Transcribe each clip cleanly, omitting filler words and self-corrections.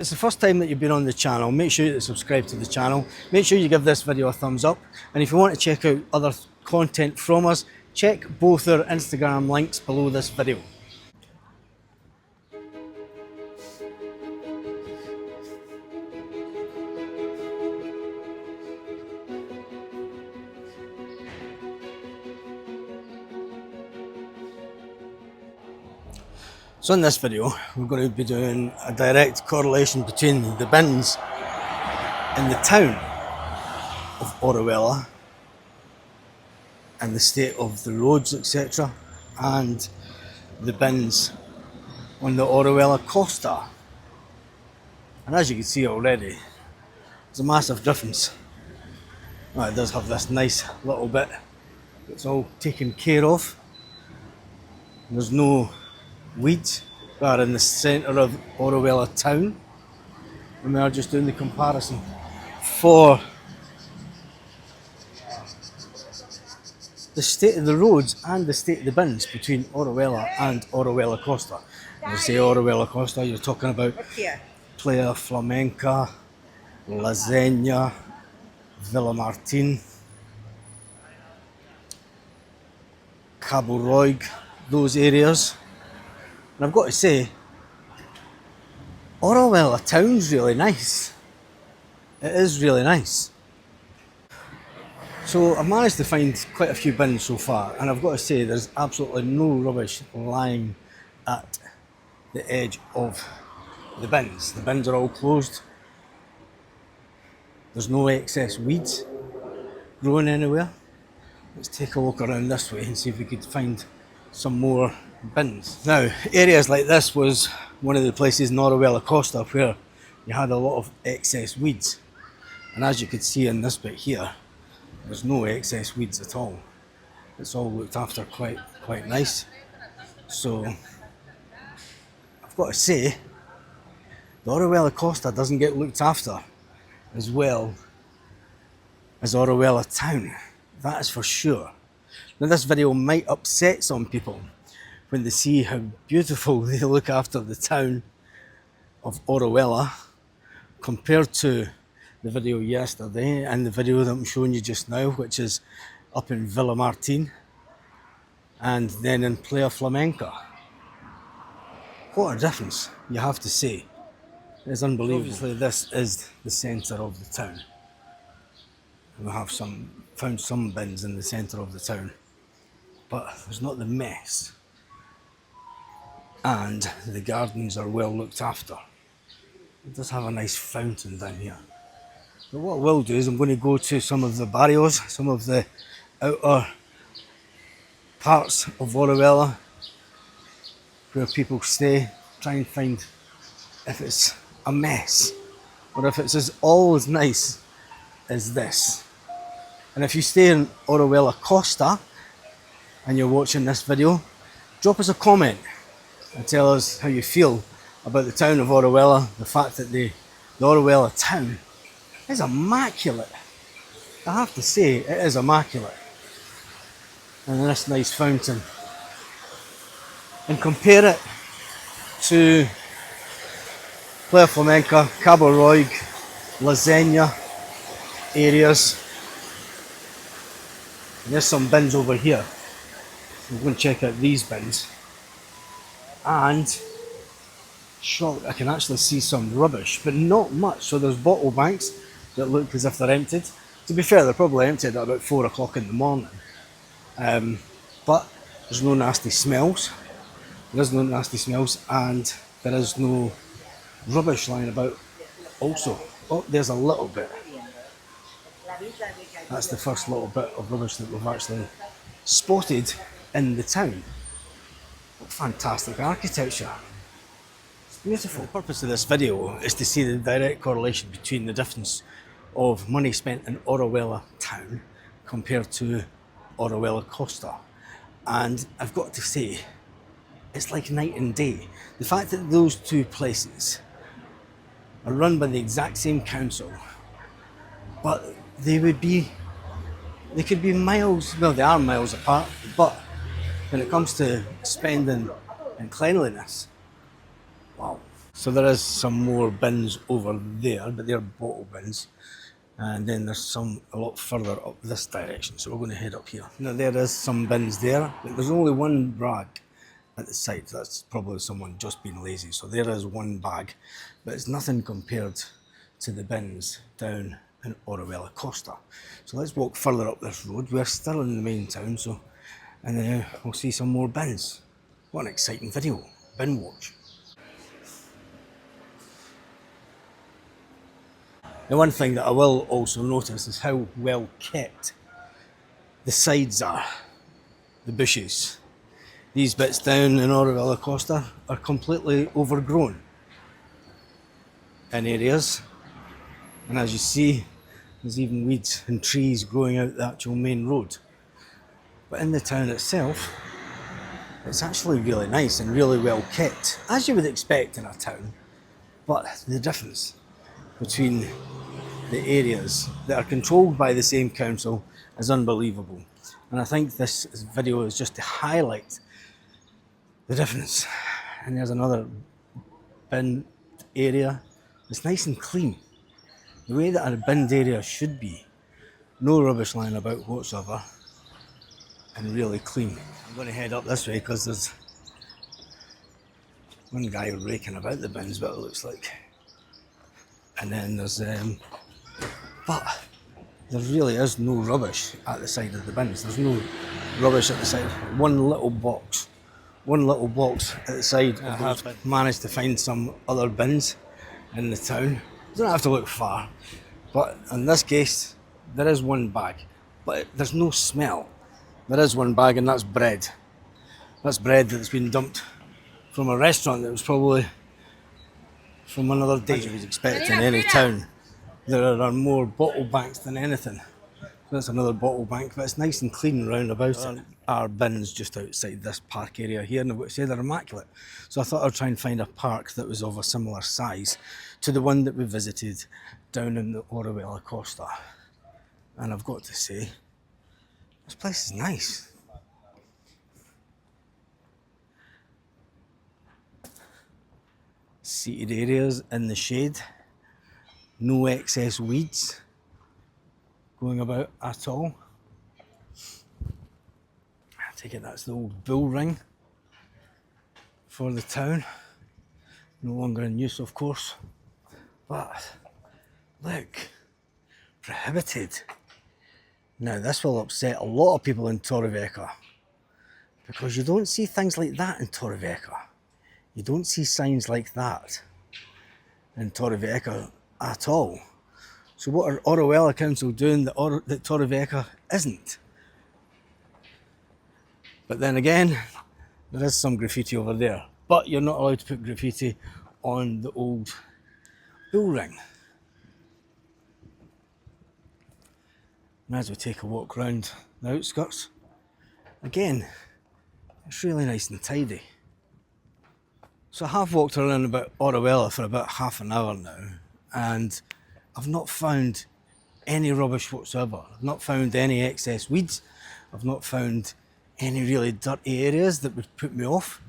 If it's the first time that you've been on the channel, make sure you subscribe to the channel. Make sure you give this video a thumbs up. And if you want to check out other content from us, check both our Instagram links below this video. So in this video, we're going to be doing a direct correlation between the bins in the town of Orihuela and the state of the roads, etc., and the bins on the Orihuela Costa. And as you can see already, there's a massive difference. Well, it does have this nice little bit that's all taken care of. There's no weeds. We are in the centre of Orihuela Town, and we are just doing the comparison for the state of the roads and the state of the bins between Orihuela and Orihuela Costa. When you say Orihuela Costa, you're talking about Playa, Flamenca, Zenia, Villa Martin, Cabo, Roig, those areas. And I've got to say, Orihuela Town's really nice. It is really nice. So I've managed to find quite a few bins so far, and I've got to say there's absolutely no rubbish lying at the edge of the bins. The bins are all closed. There's no excess weeds growing anywhere. Let's take a look around this way and see if we could find some more bins. Now, areas like this was one of the places in Orihuela Costa where you had a lot of excess weeds, and as you could see in this bit here, there's no excess weeds at all. It's all looked after quite nice. So I've got to say, the Orihuela Costa doesn't get looked after as well as Orihuela Town, that is for sure. Now, this video might upset some people when they see how beautiful they look after the town of Orihuela compared to the video yesterday and the video that I'm showing you just now, which is up in Villa Martin and then in Playa Flamenca. What a difference, you have to say. It's unbelievable. Obviously this is the centre of the town. We have found some bins in the centre of the town, but there's not the mess. And the gardens are well looked after. It does have a nice fountain down here. But what I will do is I'm going to go to some of the barrios, some of the outer parts of Orihuela where people stay, try and find if it's a mess or if it's all as nice as this. And if you stay in Orihuela Costa and you're watching this video, drop us a comment and tell us how you feel about the town of Orihuela, the fact that the Orihuela town is immaculate. I have to say, it is immaculate. And this nice fountain. And compare it to Playa Flamenca, Cabo Roig, Zenia areas. And there's some bins over here. I'm going to check out these bins. And sure, I can actually see some rubbish, but not much. So there's bottle banks that look as if they're emptied. To be fair, they're probably emptied at about 4 o'clock in the morning. But there's no nasty smells. There's no nasty smells, and there is no rubbish lying about also. Oh, there's a little bit. That's the first little bit of rubbish that we've actually spotted in the town. What fantastic architecture. It's beautiful. The purpose of this video is to see the direct correlation between the difference of money spent in Orihuela Town compared to Orihuela Costa. And I've got to say, it's like night and day. The fact that those two places are run by the exact same council, but they could be miles, well, they are miles apart, but when it comes to spending and cleanliness, wow, So there is some more bins over there, but they're bottle bins. And then there's some a lot further up this direction, so we're going to head up here. Now there is some bins there, but there's only one bag at the side. That's probably someone just being lazy. So there is one bag, but it's nothing compared to the bins down in Orihuela Costa. So let's walk further up this road. We're still in the main town, and then we'll see some more bins. What an exciting video, bin watch. The one thing that I will also notice is how well kept the sides are, the bushes. These bits down in Orihuela Costa are completely overgrown in areas, and as you see, there's even weeds and trees growing out the actual main road. But in the town itself, it's actually really nice and really well kept, as you would expect in a town. But the difference between the areas that are controlled by the same council is unbelievable. And I think this video is just to highlight the difference. And there's another bin area. It's nice and clean, the way that a binned area should be. No rubbish lying about whatsoever, and really clean. I'm going to head up this way because there's one guy raking about the bins, what it looks like. And then there's but there really is no rubbish at the side of the bins. There's no rubbish at the side. One little box at the side. I have managed to find some other bins in the town. You don't have to look far, but in this case there is one bag, but there's no smell. There is one bag, and that's bread. That's bread that's been dumped from a restaurant that was probably from another day. As you would expect in any town, there are more bottle banks than anything. That's another bottle bank, but it's nice and clean round about it. Our bins just outside this park area here, and I've got to say they're immaculate. So I thought I'd try and find a park that was of a similar size to the one that we visited down in the Orihuela Costa. And I've got to say, this place is nice. Seated areas in the shade, no excess weeds going about at all. I take it that's the old bull ring for the town, no longer in use of course, but look, prohibited. Now this will upset a lot of people in Torrevieja, because you don't see things like that in Torrevieja. You don't see signs like that in Torrevieja at all. So what are Orihuela Council doing that Torrevieja isn't? But then again, there is some graffiti over there, but you're not allowed to put graffiti on the old bull ring. And as we take a walk round the outskirts, again, it's really nice and tidy. So I have walked around about Orihuela for about half an hour now, and I've not found any rubbish whatsoever. I've not found any excess weeds. I've not found any really dirty areas that would put me off.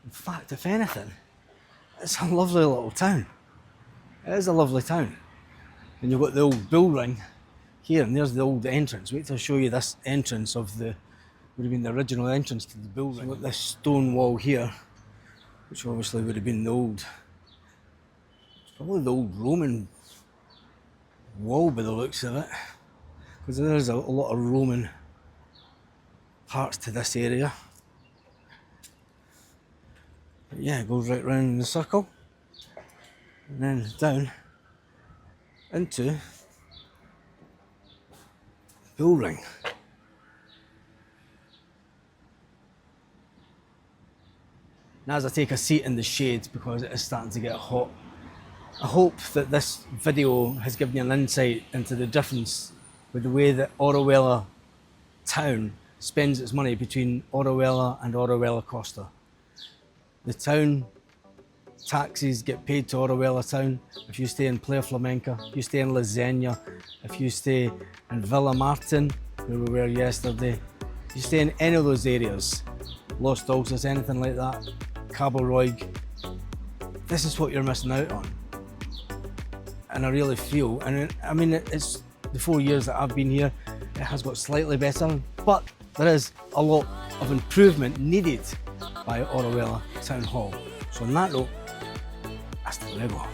In fact, if anything, it's a lovely little town. It is a lovely town. And you've got the old bull ring here, and there's the old entrance. Wait till I show you this entrance of would have been the original entrance to the bull ring. So you've got this stone wall here, which obviously would have been it's probably the old Roman wall by the looks of it, because there's a lot of Roman parts to this area. But yeah, it goes right round in the circle and then down into the bull ring. Now as I take a seat in the shade, because it is starting to get hot, I hope that this video has given you an insight into the difference with the way that Orihuela Town spends its money between Orihuela and Orihuela Costa. The town taxes get paid to Orihuela Town if you stay in Playa Flamenca, if you stay in Zenia, if you stay in Villa Martin, where we were yesterday, if you stay in any of those areas, Los Dulces, anything like that, Cabo, Roig, this is what you're missing out on. And I really feel, and I mean, it's the 4 years that I've been here, it has got slightly better, but there is a lot of improvement needed by Orihuela Town Hall. So on that note, hasta luego.